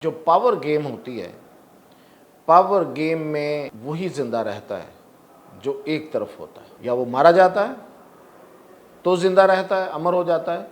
جو power game ہوتی ہے، پاور گیم میں وہی زندہ رہتا ہے جو ایک طرف ہوتا ہے، یا وہ مارا جاتا ہے تو زندہ رہتا ہے، امر ہو جاتا ہے،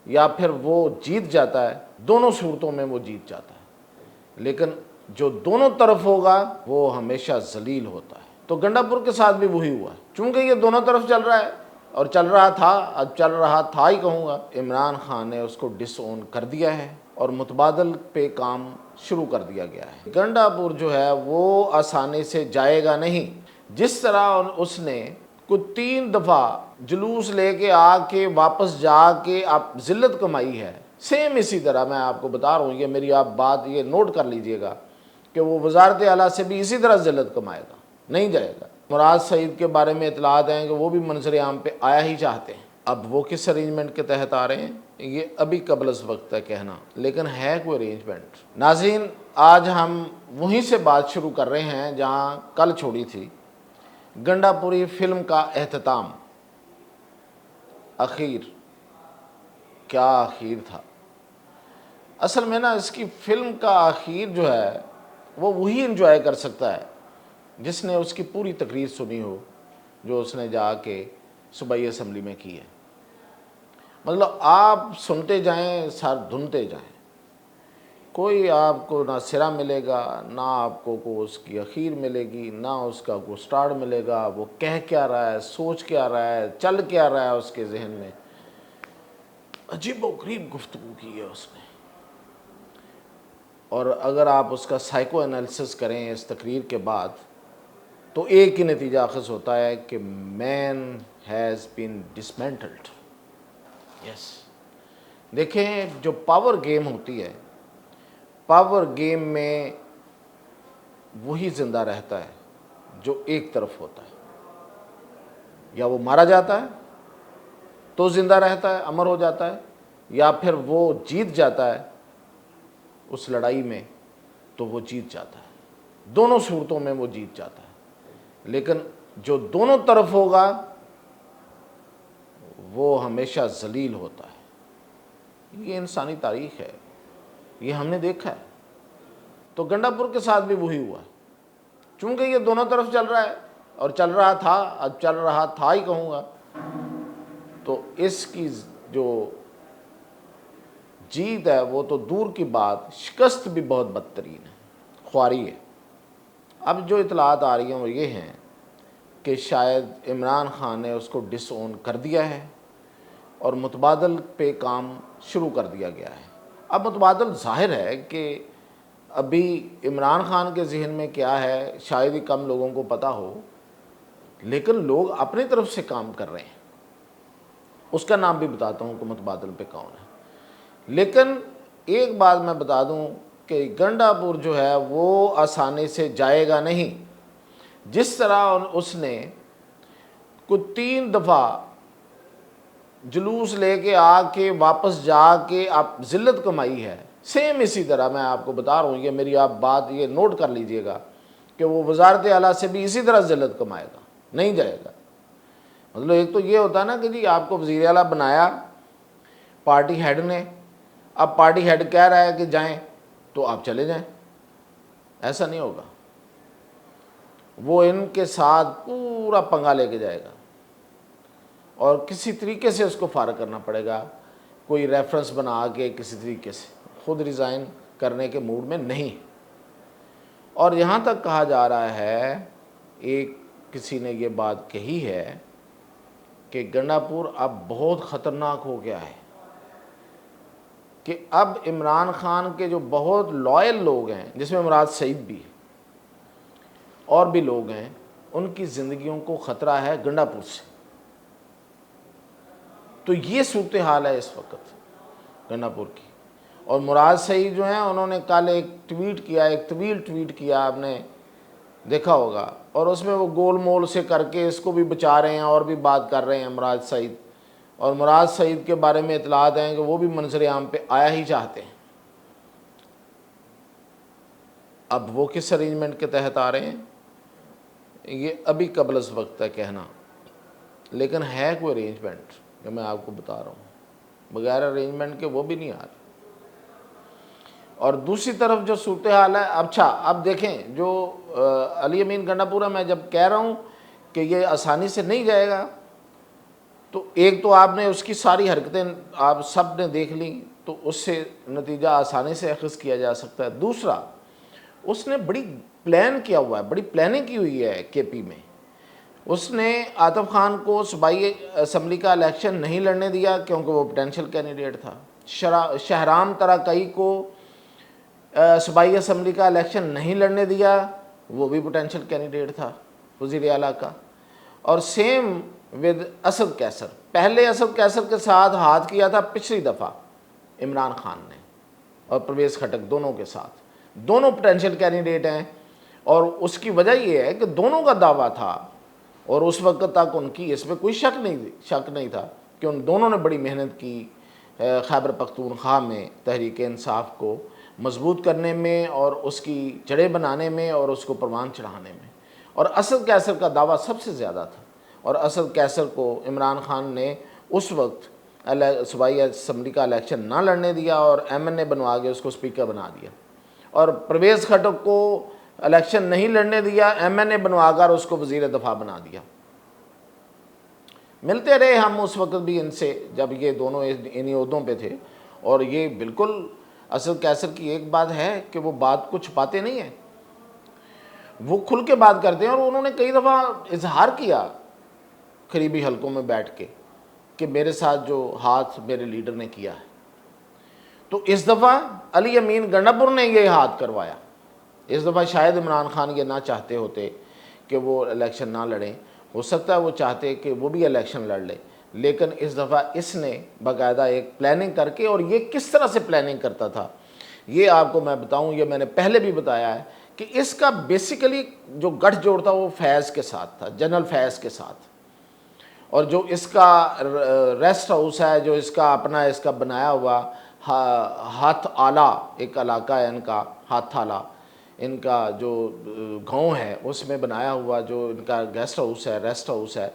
یا پھر وہ جیت جاتا ہے۔ دونوں صورتوں میں وہ جیت جاتا ہے، لیکن جو دونوں طرف ہوگا وہ ہمیشہ ذلیل ہوتا ہے۔ تو گنڈا پور کے ساتھ بھی وہی ہوا ہے، چونکہ یہ دونوں طرف چل رہا ہے اور چل رہا تھا، اب چل رہا تھا ہی کہوں گا۔ عمران خان نے اس کو ڈس اون کر دیا ہے اور متبادل پہ کام شروع کر دیا گیا ہے۔ گنڈا پور جو ہے وہ آسانی سے جائے گا نہیں۔ جس طرح اس نے کوئی 3 دفعہ جلوس لے کے آ کے واپس جا کے آپ ذلت کمائی ہے، سیم اسی طرح میں آپ کو بتا رہا ہوں، یہ میری آپ بات یہ نوٹ کر لیجئے گا کہ وہ وزارت اعلیٰ سے بھی اسی طرح ذلت کمائے گا، نہیں جائے گا۔ مراد سعید کے بارے میں اطلاعات ہیں کہ وہ بھی منظر عام پہ آیا ہی چاہتے ہیں۔ اب وہ کس ارینجمنٹ کے تحت آ رہے ہیں یہ ابھی قبل از وقت ہے کہنا، لیکن ہے کوئی ارینجمنٹ۔ ناظرین، آج ہم وہیں سے بات شروع کر رہے ہیں جہاں کل چھوڑی تھی۔ گنڈا پوری فلم کا اختتام، اخیر، کیا اخیر تھا۔ اصل میں نا اس کی فلم کا اخیر جو ہے وہ وہی انجوائے کر سکتا ہے جس نے اس کی پوری تقریر سنی ہو، جو اس نے جا کے صوبائی اسمبلی میں کی ہے۔ مطلب آپ سنتے جائیں، سر دھنتے جائیں، کوئی آپ کو نہ سرا ملے گا، نہ آپ کو اس کی اخیر ملے گی، نہ اس کا کوئی سٹارٹ ملے گا۔ وہ کہہ کیا رہا ہے، سوچ کیا رہا ہے، چل کیا رہا ہے اس کے ذہن میں، عجیب و غریب گفتگو کی ہے اس نے۔ اور اگر آپ اس کا سائیکو انالیسس کریں اس تقریر کے بعد تو ایک ہی نتیجہ اخذ ہوتا ہے کہ مین ہیز بین ڈسمینٹلڈ۔ یس، دیکھیں، جو پاور گیم ہوتی ہے، پاور گیم میں وہی زندہ رہتا ہے جو ایک طرف ہوتا ہے، یا وہ مارا جاتا ہے تو زندہ رہتا ہے، امر ہو جاتا ہے، یا پھر وہ جیت جاتا ہے اس لڑائی میں تو وہ جیت جاتا ہے۔ دونوں صورتوں میں وہ جیت جاتا ہے، لیکن جو دونوں طرف ہوگا وہ ہمیشہ ذلیل ہوتا ہے۔ یہ انسانی تاریخ ہے، یہ ہم نے دیکھا ہے۔ تو گنڈا پور کے ساتھ بھی وہی ہوا ہے، چونکہ یہ دونوں طرف چل رہا ہے اور چل رہا تھا، اب چل رہا تھا ہی کہوں گا، تو اس کی جو جیت ہے وہ تو دور کی بات، شکست بھی بہت بدترین ہے، خواری ہے۔ اب جو اطلاعات آ رہی ہیں وہ یہ ہیں کہ شاید عمران خان نے اس کو ڈس اون کر دیا ہے اور متبادل پہ کام شروع کر دیا گیا ہے۔ اب متبادل ظاہر ہے کہ ابھی عمران خان کے ذہن میں کیا ہے شاید ہی کم لوگوں کو پتہ ہو، لیکن لوگ اپنی طرف سے کام کر رہے ہیں۔ اس کا نام بھی بتاتا ہوں کہ متبادل پہ کون ہے۔ لیکن ایک بات میں بتا دوں کہ گنڈا پور جو ہے وہ آسانی سے جائے گا نہیں۔ جس طرح اس نے کوئی 3 دفعہ جلوس لے کے آ کے واپس جا کے آپ ذلت کمائی ہے، سیم اسی طرح میں آپ کو بتا رہا ہوں، یہ میری آپ بات یہ نوٹ کر لیجئے گا کہ وہ وزارت اعلیٰ سے بھی اسی طرح ذلت کمائے گا، نہیں جائے گا۔ مطلب ایک تو یہ ہوتا ہے نا کہ جی آپ کو وزیر اعلیٰ بنایا پارٹی ہیڈ نے، اب پارٹی ہیڈ کہہ رہا ہے کہ جائیں تو آپ چلے جائیں، ایسا نہیں ہوگا۔ وہ ان کے ساتھ پورا پنگا لے کے جائے گا اور کسی طریقے سے اس کو فارغ کرنا پڑے گا، کوئی ریفرنس بنا کے کسی طریقے سے، خود ریزائن کرنے کے موڈ میں نہیں۔ اور یہاں تک کہا جا رہا ہے، ایک کسی نے یہ بات کہی ہے کہ گنڈا پور اب بہت خطرناک ہو گیا ہے، کہ اب عمران خان کے جو بہت لائل لوگ ہیں، جس میں مراد سعید بھی اور بھی لوگ ہیں، ان کی زندگیوں کو خطرہ ہے گنڈا پور سے۔ تو یہ صورتحال ہے اس وقت گنڈا پور کی۔ اور مراد سعید جو ہیں انہوں نے کل ایک ٹویٹ کیا، ایک طویل ٹویٹ کیا، آپ نے دیکھا ہوگا، اور اس میں وہ گول مول سے کر کے اس کو بھی بچا رہے ہیں اور بھی بات کر رہے ہیں مراد سعید۔ اور مراد سعید کے بارے میں اطلاعات ہیں کہ وہ بھی منظر عام پہ آیا ہی چاہتے ہیں۔ اب وہ کس ارینجمنٹ کے تحت آ رہے ہیں یہ ابھی قبل از وقت ہے کہنا، لیکن ہے کوئی ارینجمنٹ جو میں آپ کو بتا رہا ہوں، بغیر ارینجمنٹ کے وہ بھی نہیں آ رہے۔ اور دوسری طرف جو صورتحال ہے، اچھا اب دیکھیں جو علی امین گنڈا میں جب کہہ رہا ہوں کہ یہ آسانی سے نہیں جائے گا، تو ایک تو آپ نے اس کی ساری حرکتیں آپ سب نے دیکھ لیں، تو اس سے نتیجہ آسانی سے اخذ کیا جا سکتا ہے۔ دوسرا، اس نے بڑی پلان کیا ہوا ہے، بڑی پلاننگ کی ہوئی ہے کے پی میں۔ اس نے عاطف خان کو صوبائی اسمبلی کا الیکشن نہیں لڑنے دیا کیونکہ وہ پوٹینشیل کینڈیڈیٹ تھا۔ شہرام تراکئی کو صوبائی اسمبلی کا الیکشن نہیں لڑنے دیا، وہ بھی پوٹینشیل کینڈیڈیٹ تھا وزیر اعلیٰ کا۔ اور سیم ود اسد کیسر، پہلے اسد کیسر کے ساتھ ہاتھ کیا تھا پچھلی دفعہ عمران خان نے اور پرویز خٹک، دونوں کے ساتھ، دونوں پوٹینشیل کینڈیڈیٹ ہیں۔ اور اس کی وجہ یہ ہے کہ دونوں کا دعویٰ تھا، اور اس وقت تک ان کی اس میں کوئی شک نہیں تھا کہ ان دونوں نے بڑی محنت کی خیبر پختونخوا میں تحریک انصاف کو مضبوط کرنے میں اور اس کی جڑیں بنانے میں اور اس کو پروان چڑھانے میں۔ اور اسد کیسر کا دعویٰ سب سے زیادہ تھا، اور اسد کیسر کو عمران خان نے اس وقت صوبائی اسمبلی کا الیکشن نہ لڑنے دیا اور ایم این اے بنوا کے اس کو اسپیکر بنا دیا، اور پرویز خٹک کو الیکشن نہیں لڑنے دیا، ایم این اے بنوا کر اس کو وزیر دفاع بنا دیا۔ ملتے رہے ہم اس وقت بھی ان سے جب یہ دونوں انہی عہدوں پہ تھے، اور یہ بالکل اسد کیسر کی ایک بات ہے کہ وہ بات کو چھپاتے نہیں ہیں، وہ کھل کے بات کرتے ہیں، اور انہوں نے کئی دفعہ اظہار کیا قریبی حلقوں میں بیٹھ کے کہ میرے ساتھ جو ہاتھ میرے لیڈر نے کیا ہے۔ تو اس دفعہ علی امین گنڈاپور نے یہ ہاتھ کروایا۔ اس دفعہ شاید عمران خان یہ نہ چاہتے ہوتے کہ وہ الیکشن نہ لڑیں، ہو سکتا ہے وہ چاہتے کہ وہ بھی الیکشن لڑ لیں، لیکن اس دفعہ اس نے باقاعدہ ایک پلاننگ کر کے، اور یہ کس طرح سے پلاننگ کرتا تھا یہ آپ کو میں بتاؤں، یہ میں نے پہلے بھی بتایا ہے کہ اس کا بیسیکلی جو گٹھ جوڑ تھا وہ فیض کے ساتھ تھا، جنرل فیض کے ساتھ، اور جو اس کا ریسٹ ہاؤس ہے، جو اس کا اپنا اس کا بنایا ہوا ہاتھ آلہ ایک علاقہ ہے ان کا، ہاتھ آلہ ان کا جو گاؤں ہے اس میں بنایا ہوا جو ان کا گیسٹ ہاؤس ہے، ریسٹ ہاؤس ہے،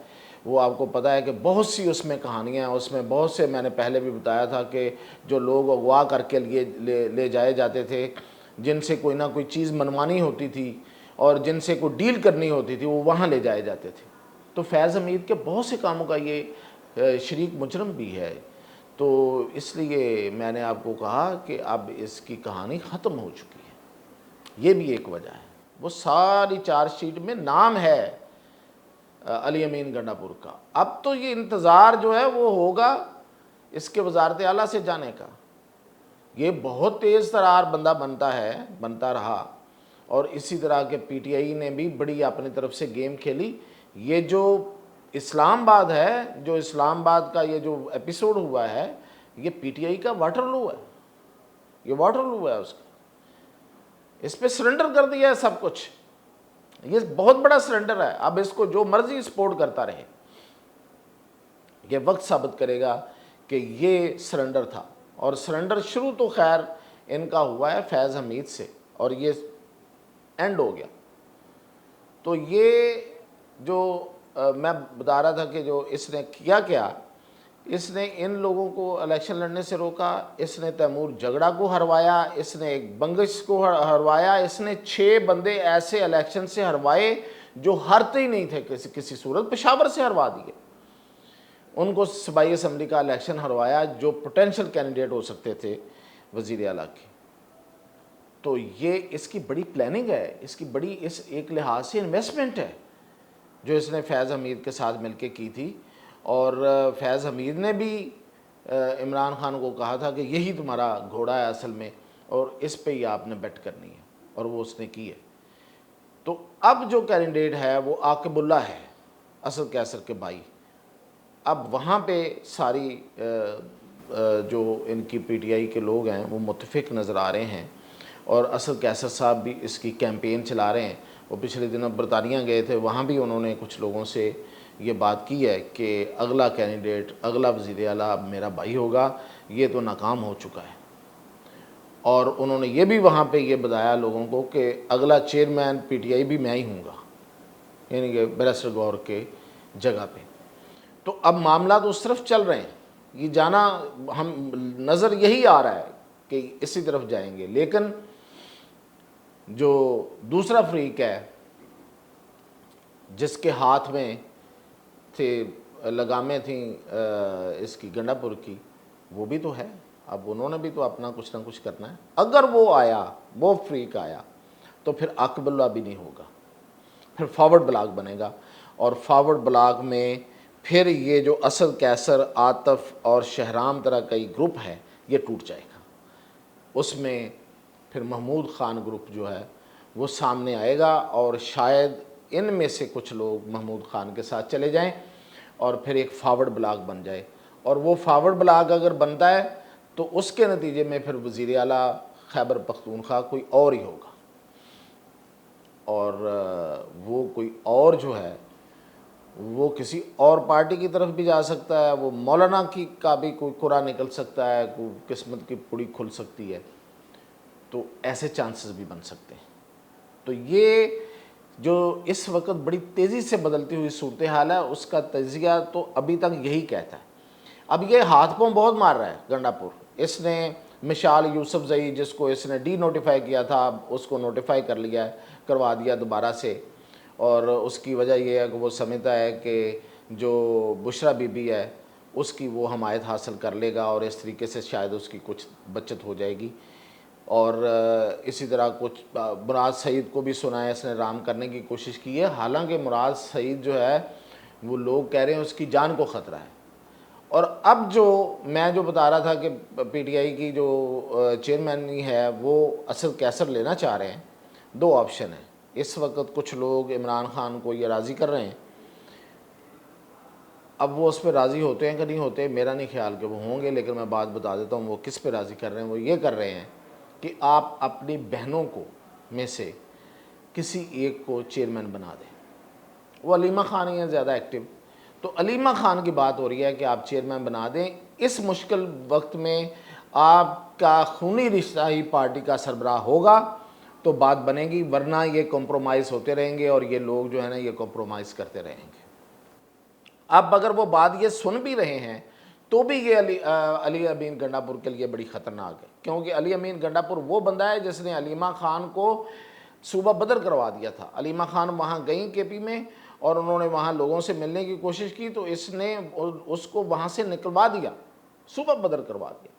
وہ آپ کو پتہ ہے کہ بہت سی اس میں کہانیاں ہیں، اس میں بہت سے، میں نے پہلے بھی بتایا تھا کہ جو لوگ اغوا کر کے لے جائے جاتے تھے، جن سے کوئی نہ کوئی چیز منوانی ہوتی تھی اور جن سے کوئی ڈیل کرنی ہوتی تھی، وہ وہاں لے جائے جاتے تھے۔ تو فیض حمید کے بہت سے کاموں کا یہ شریک مجرم بھی ہے، تو اس لیے میں نے آپ کو کہا کہ اب اس کی کہانی ختم ہو چکی ہے، یہ بھی ایک وجہ ہے۔ وہ ساری چارج شیٹ میں نام ہے علی امین گنڈاپور کا۔ اب تو یہ انتظار جو ہے وہ ہوگا اس کے وزارت اعلیٰ سے جانے کا۔ یہ بہت تیز ترار بندہ بنتا رہا، اور اسی طرح کے پی ٹی آئی نے بھی بڑی اپنی طرف سے گیم کھیلی۔ یہ جو اسلام آباد ہے، جو اسلام آباد کا یہ جو ایپیسوڈ ہوا ہے، یہ پی ٹی آئی کا واٹر لو ہے، یہ واٹر لو ہے اس کا، اس پہ سرنڈر کر دیا ہے سب کچھ، یہ بہت بڑا سرنڈر ہے۔ اب اس کو جو مرضی سپورٹ کرتا رہے، یہ وقت ثابت کرے گا کہ یہ سرنڈر تھا، اور سرنڈر شروع تو خیر ان کا ہوا ہے فیض حمید سے، اور یہ اینڈ ہو گیا۔ تو یہ جو میں بتا رہا تھا کہ جو اس نے کیا اس نے ان لوگوں کو الیکشن لڑنے سے روکا، اس نے تیمور جگڑا کو ہروایا، اس نے ایک بنگش کو ہروایا، اس نے 6 بندے ایسے الیکشن سے ہروائے جو ہرتے ہی نہیں تھے کسی صورت، پشاور سے ہروا دیے، ان کو صوبائی اسمبلی کا الیکشن ہروایا جو پوٹینشیل کینڈیڈیٹ ہو سکتے تھے وزیر اعلیٰ کے۔ تو یہ اس کی بڑی پلاننگ ہے، اس کی بڑی اس ایک لحاظ سے انویسٹمنٹ ہے جو اس نے فیض حمید کے ساتھ مل کے کی تھی، اور فیض حمید نے بھی عمران خان کو کہا تھا کہ یہی تمہارا گھوڑا ہے اصل میں، اور اس پہ ہی آپ نے بیٹ کرنی ہے، اور وہ اس نے کی ہے۔ تو اب جو کینڈیڈیٹ ہے وہ عاقب اللہ ہے، اسد کیسر کے بھائی۔ اب وہاں پہ ساری جو ان کی پی ٹی آئی کے لوگ ہیں وہ متفق نظر آ رہے ہیں، اور اسد کیسر صاحب بھی اس کی کیمپین چلا رہے ہیں۔ وہ پچھلے دنوں برطانیہ گئے تھے، وہاں بھی انہوں نے کچھ لوگوں سے یہ بات کی ہے کہ اگلا کینڈیڈیٹ، اگلا وزیر اعلیٰ اب میرا بھائی ہوگا، یہ تو ناکام ہو چکا ہے۔ اور انہوں نے یہ بھی وہاں پہ یہ بتایا لوگوں کو کہ اگلا چیئرمین پی ٹی آئی بھی میں ہی ہوں گا، یعنی کہ بیرسٹر گور کے جگہ پہ۔ تو اب معاملات اس طرف چل رہے ہیں، یہ جانا ہم نظر یہی آ رہا ہے کہ اسی طرف جائیں گے، لیکن جو دوسرا فریق ہے جس کے ہاتھ میں تھے لگامیں تھیں اس کی گنڈا پور کی، وہ بھی تو ہے، اب انہوں نے بھی تو اپنا کچھ نہ کچھ کرنا ہے۔ اگر وہ آیا، وہ فریق آیا، تو پھر عاقب اللہ بھی نہیں ہوگا، پھر فارورڈ بلاک بنے گا، اور فارورڈ بلاک میں پھر یہ جو اسد کیسر، عاطف اور شہرام طرح کا گروپ ہے یہ ٹوٹ جائے گا۔ اس میں پھر محمود خان گروپ جو ہے وہ سامنے آئے گا، اور شاید ان میں سے کچھ لوگ محمود خان کے ساتھ چلے جائیں اور پھر ایک فارورڈ بلاک بن جائے، اور وہ فارورڈ بلاک اگر بنتا ہے تو اس کے نتیجے میں پھر وزیر اعلیٰ خیبر پختونخوا کوئی اور ہی ہوگا، اور وہ کوئی اور جو ہے وہ کسی اور پارٹی کی طرف بھی جا سکتا ہے، وہ مولانا کا بھی کوئی قرعہ نکل سکتا ہے، کوئی قسمت کی پڑی کھل سکتی ہے، تو ایسے چانسز بھی بن سکتے ہیں۔ تو یہ جو اس وقت بڑی تیزی سے بدلتی ہوئی صورتحال ہے، اس کا تجزیہ تو ابھی تک یہی کہتا ہے۔ اب یہ ہاتھ پاؤں بہت مار رہا ہے گنڈا پور، اس نے مشال یوسف زئی جس کو اس نے ڈی نوٹیفائی کیا تھا، اس کو نوٹیفائی کر لیا ہے، کروا دیا دوبارہ سے، اور اس کی وجہ یہ ہے کہ وہ سمجھتا ہے کہ جو بشرا بی بی ہے اس کی وہ حمایت حاصل کر لے گا، اور اس طریقے سے شاید اس کی کچھ بچت ہو جائے گی۔ اور اسی طرح کچھ مراد سعید کو بھی سنا ہے اس نے رام کرنے کی کوشش کی ہے، حالانکہ مراد سعید جو ہے وہ لوگ کہہ رہے ہیں اس کی جان کو خطرہ ہے۔ اور اب جو میں بتا رہا تھا کہ پی ٹی آئی کی جو چیئرمینی ہے وہ اسد کیسر لینا چاہ رہے ہیں، دو آپشن ہیں اس وقت۔ کچھ لوگ عمران خان کو یہ راضی کر رہے ہیں، اب وہ اس پہ راضی ہوتے ہیں کہ نہیں ہوتے، میرا نہیں خیال کہ وہ ہوں گے، لیکن میں بات بتا دیتا ہوں وہ کس پہ راضی کر رہے ہیں۔ وہ یہ کر رہے ہیں کہ آپ اپنی بہنوں کو میں سے کسی ایک کو چیئرمین بنا دیں۔ وہ علیمہ خان ہی ہیں زیادہ ایکٹیو، تو علیمہ خان کی بات ہو رہی ہے کہ آپ چیئرمین بنا دیں، اس مشکل وقت میں آپ کا خونی رشتہ ہی پارٹی کا سربراہ ہوگا تو بات بنے گی، ورنہ یہ کمپرومائز ہوتے رہیں گے، اور یہ لوگ جو ہے نا یہ کمپرومائز کرتے رہیں گے۔ اب اگر وہ بات یہ سن بھی رہے ہیں تو بھی یہ علی امین گنڈا پور کے لیے بڑی خطرناک ہے، کیونکہ علی امین گنڈا پور وہ بندہ ہے جس نے علیمہ خان کو صوبہ بدر کروا دیا تھا۔ علیمہ خان وہاں گئیں کے پی میں، اور انہوں نے وہاں لوگوں سے ملنے کی کوشش کی، تو اس نے اس کو وہاں سے نکلوا دیا، صوبہ بدر کروا دیا۔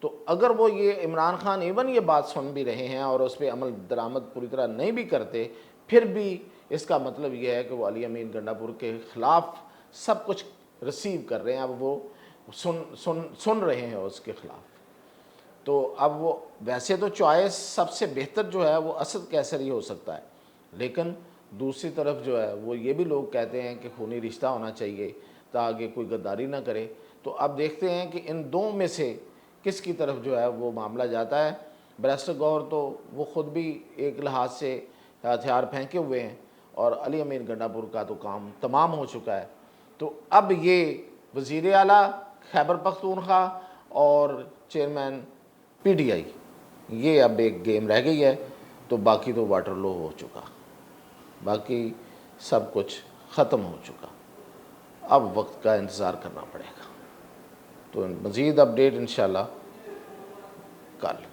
تو اگر وہ یہ عمران خان ایون یہ بات سن بھی رہے ہیں اور اس پہ عمل درآمد پوری طرح نہیں بھی کرتے، پھر بھی اس کا مطلب یہ ہے کہ وہ علی امین گنڈا پور کے خلاف سب کچھ ریسیو کر رہے ہیں، اب وہ سن رہے ہیں اس کے خلاف۔ تو اب وہ ویسے تو چوائس سب سے بہتر جو ہے وہ اسد کیسر ہی ہو سکتا ہے، لیکن دوسری طرف جو ہے وہ یہ بھی لوگ کہتے ہیں کہ خونی رشتہ ہونا چاہیے تاکہ کوئی غداری نہ کرے۔ تو اب دیکھتے ہیں کہ ان دو میں سے کس کی طرف جو ہے وہ معاملہ جاتا ہے۔ بیرسٹر گور تو وہ خود بھی ایک لحاظ سے ہتھیار پھینکے ہوئے ہیں، اور علی امین گنڈا پور کا تو کام تمام ہو چکا ہے۔ تو اب یہ وزیر اعلیٰ خیبر پختونخوا اور چیئرمین پی ٹی آئی، یہ اب ایک گیم رہ گئی ہے، تو باقی تو واٹر لو ہو چکا، باقی سب کچھ ختم ہو چکا، اب وقت کا انتظار کرنا پڑے گا۔ تو مزید اپڈیٹ انشاءاللہ کل۔